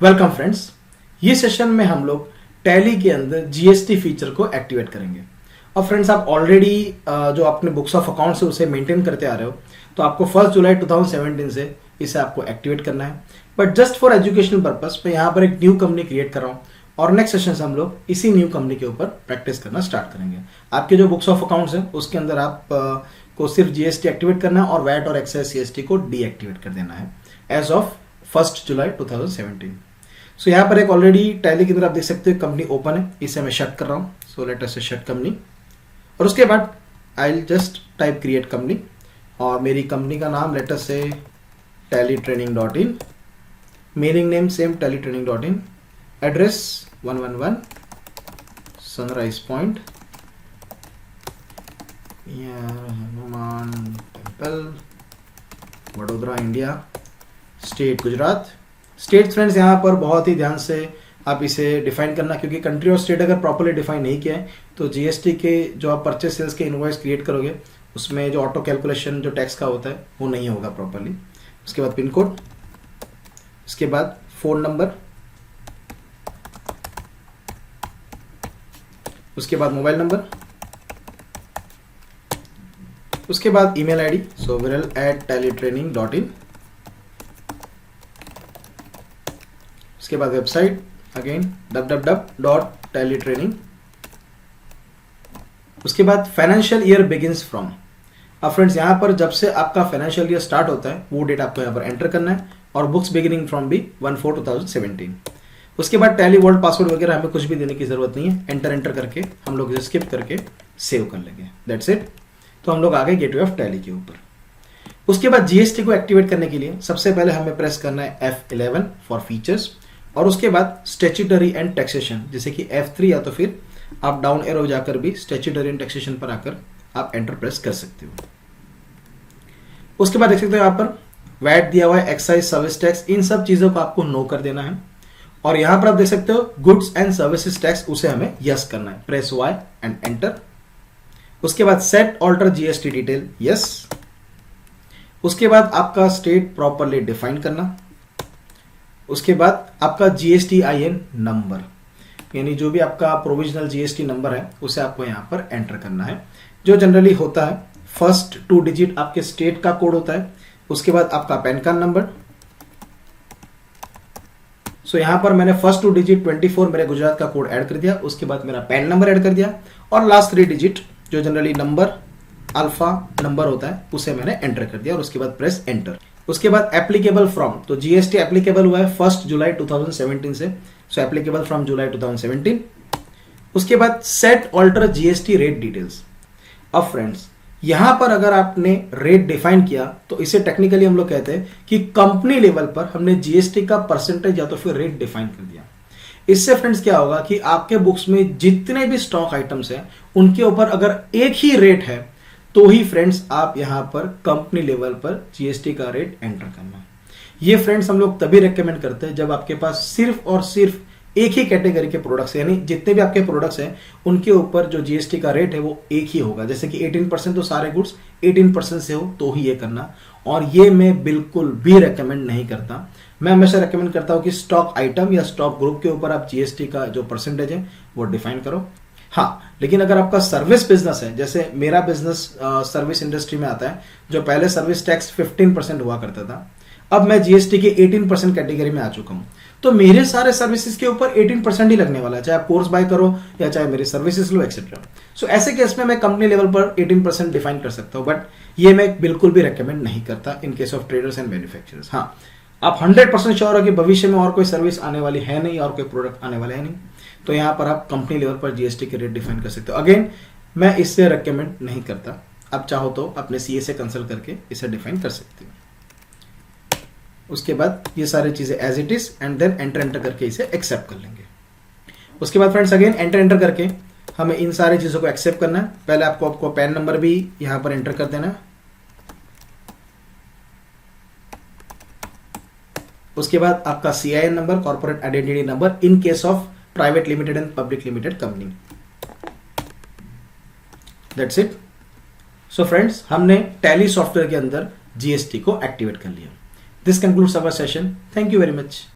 Welcome friends. ये session में हम लोग टैली के अंदर जीएसटी फीचर को एक्टिवेट करेंगे। और फ्रेंड्स, आप ऑलरेडी जो अपने बुक्स ऑफ अकाउंट से उसे मेंटेन करते आ रहे हो, तो आपको 1 जुलाई 2017 से इसे आपको एक्टिवेट करना है। But just for educational purpose मैं यहाँ पर एक न्यू कंपनी क्रिएट कर रहा हूँ और नेक्स्ट सेशन से हम लोग इसी न्यू कंपनी के ऊपर प्रैक्टिस करना स्टार्ट करेंगे। आपके जो बुक्स ऑफ अकाउंट्स हैं उसके अंदर आप को सिर्फ जीएसटी एक्टिवेट करना है और वैट और एक्साइज सीएसटी को डीएक्टिवेट कर देना है एज ऑफ 1 जुलाई 2017। सो यहाँ पर एक ऑलरेडी टैली के अंदर आप देख सकते हो कंपनी ओपन है, इसे मैं शट कर रहा हूँ। सो लेट अस से शट कंपनी और उसके बाद I will just type create company और मेरी कंपनी का नाम लेट अस से tally-training.in, mailing name same tally-training.in, address 111 sunrise point, Hanuman temple, Vadodara India, state Gujarat. State friends यहाँ पर बहुत ही ध्यान से आप इसे डिफाइन करना, क्योंकि कंट्री और स्टेट अगर प्रॉपर्ली डिफाइन नहीं किया है तो जीएसटी के जो आप परचेस सेल्स के इनवॉइस क्रिएट करोगे उसमें जो ऑटो कैलकुलेशन जो टैक्स का होता है वो नहीं होगा प्रॉपर्ली। उसके बाद पिन कोड, उसके बाद फोन नंबर, उसके बाद मोबाइल नंबर, उसके बाद ईमेल आईडी सो viral@tally-training.in, उसके बाद वेबसाइट अगेन www.tally-training, उसके बाद फाइनेंशियल ईयर बिगिंस फ्रॉम। अब फ्रेंड्स यहाँ पर जब से आपका फाइनेंशियल ईयर स्टार्ट होता है वो डेट आपको यहाँ पर एंटर करना है और बुक्स बिगिनिंग फ्रॉम भी 1/4/2017। उसके बाद टैली वर्ल्ड पासवर्ड वगैरह हमें कुछ भी देने की जरूरत नहीं है, एंटर करके हम लोग इसे स्किप करके सेव कर लेंगे, दैट्स इट। तो हम लोग आ गए गेटवे ऑफ टैली के ऊपर। उसके बाद जीएसटी को एक्टिवेट करने के लिए सबसे पहले हमें प्रेस करना है F11 फॉर फीचर्स और उसके बाद स्टैट्यूटरी एंड टैक्सेशन जैसे कि F3 या तो फिर आप डाउन एरो जाकर भी स्टैट्यूटरी एंड टैक्सेशन पर आकर आप एंटर प्रेस कर सकते हो। उसके बाद देख सकते हो यहाँ पर वैट दिया हुआ है, एक्साइज, सर्विस टैक्स, इन सब चीजों को आपको नो कर देना है। और यहां पर आप देख सकते हो गुड्स एंड सर्विसेज टैक्स, उसे हमें यस करना है, प्रेस Y एंड एंटर। उसके बाद set alter GST detail, yes. उसके बाद आपका स्टेट प्रॉपरली डिफाइन करना। उसके बाद आपका GSTIN नंबर, यानी जो भी आपका प्रोविजनल जीएसटी नंबर है उसे आपको यहां पर एंटर करना है, जो जनरली होता है फर्स्ट 2 डिजिट आपके स्टेट का कोड होता है। उसके बाद आपका पैन कार्ड नंबर। सो यहां पर मैंने फर्स्ट 2 डिजिट 24 मेरे गुजरात का कोड ऐड कर दिया, उसके बाद मेरा पैन नंबर ऐड कर दिया और लास्ट 3 डिजिट जो जनरली नंबर अल्फा नंबर होता है उसे मैंने एंटर कर दिया और उसके बाद प्रेस एंटर। उसके बाद एप्लीकेबल फ्रॉम, तो जीएसटी एप्लीकेबल हुआ है 1 जुलाई 2017 से, सो एप्लीकेबल फ्रॉम जुलाई 2017। उसके बाद set alter GST rate details. अब फ्रेंड्स यहां पर अगर आपने रेट डिफाइन किया तो इसे टेक्निकली हम लोग कहते हैं कि कंपनी लेवल पर हमने जीएसटी का परसेंटेज या तो फिर रेट डिफाइन कर दिया। इससे फ्रेंड्स क्या होगा कि आपके बुक्स में जितने भी स्टॉक आइटम्स हैं उनके ऊपर अगर एक ही रेट है तो ही फ्रेंड्स आप यहां पर कंपनी लेवल पर जीएसटी का रेट एंटर करना। ये फ्रेंड्स हम लोग तभी रेकमेंड करते हैं जब आपके पास सिर्फ और सिर्फ एक ही कैटेगरी के प्रोडक्ट्स यानी जितने भी आपके प्रोडक्ट्स हैं उनके ऊपर जो जीएसटी का रेट है वो एक ही होगा। जैसे कि 18% तो सारे गुड्स 18% से हो तो ही ये करना, और ये मैं बिल्कुल भी रेकमेंड नहीं करता। मैं हमेशा रेकमेंड करता हूं कि स्टॉक आइटम या स्टॉक ग्रुप के ऊपर आप जीएसटी का जो परसेंटेज है वो डिफाइन करो। हाँ, लेकिन अगर आपका सर्विस बिजनेस है, जैसे मेरा बिजनेस सर्विस इंडस्ट्री में आता है, जो पहले सर्विस टैक्स 15% हुआ करता था, अब मैं जीएसटी के 18% कैटेगरी में आ चुका हूं, तो मेरे सारे सर्विसेज के ऊपर 18% ही लगने वाला है, चाहे आप कोर्स बाय करो या चाहे मेरी सर्विसेज लो एक्सेट्रा। सो ऐसे केस में मैं कंपनी लेवल पर 18% डिफाइन कर सकता हूं, बट ये मैं बिल्कुल भी रेकमेंड नहीं करता in case of traders and manufacturers. हाँ, आप 100% श्योर हो कि भविष्य में और कोई सर्विस आने वाली है नहीं और कोई प्रोडक्ट आने वाला है नहीं, तो यहां पर आप कंपनी लेवल पर जीएसटी के रेट डिफाइन कर सकते हो। अगेन मैं इससे रेकमेंड नहीं करता, आप चाहो तो अपने सीए से कंसल्ट करके इसे डिफाइन कर सकते हो। उसके बाद ये सारी चीजें as it is and then enter करके इसे एक्सेप्ट कर लेंगे। उसके बाद फ्रेंड्स अगेन एंटर करके हमें इन सारी चीजों को एक्सेप्ट करना है। पहले आपको पैन नंबर भी यहां पर एंटर कर देना है। उसके बाद आपका CIN number, corporate identity number in case of private limited and public limited company, that's it. So friends हमने टैली सॉफ्टवेयर के अंदर जीएसटी को एक्टिवेट कर लिया। This concludes our session. Thank you very much.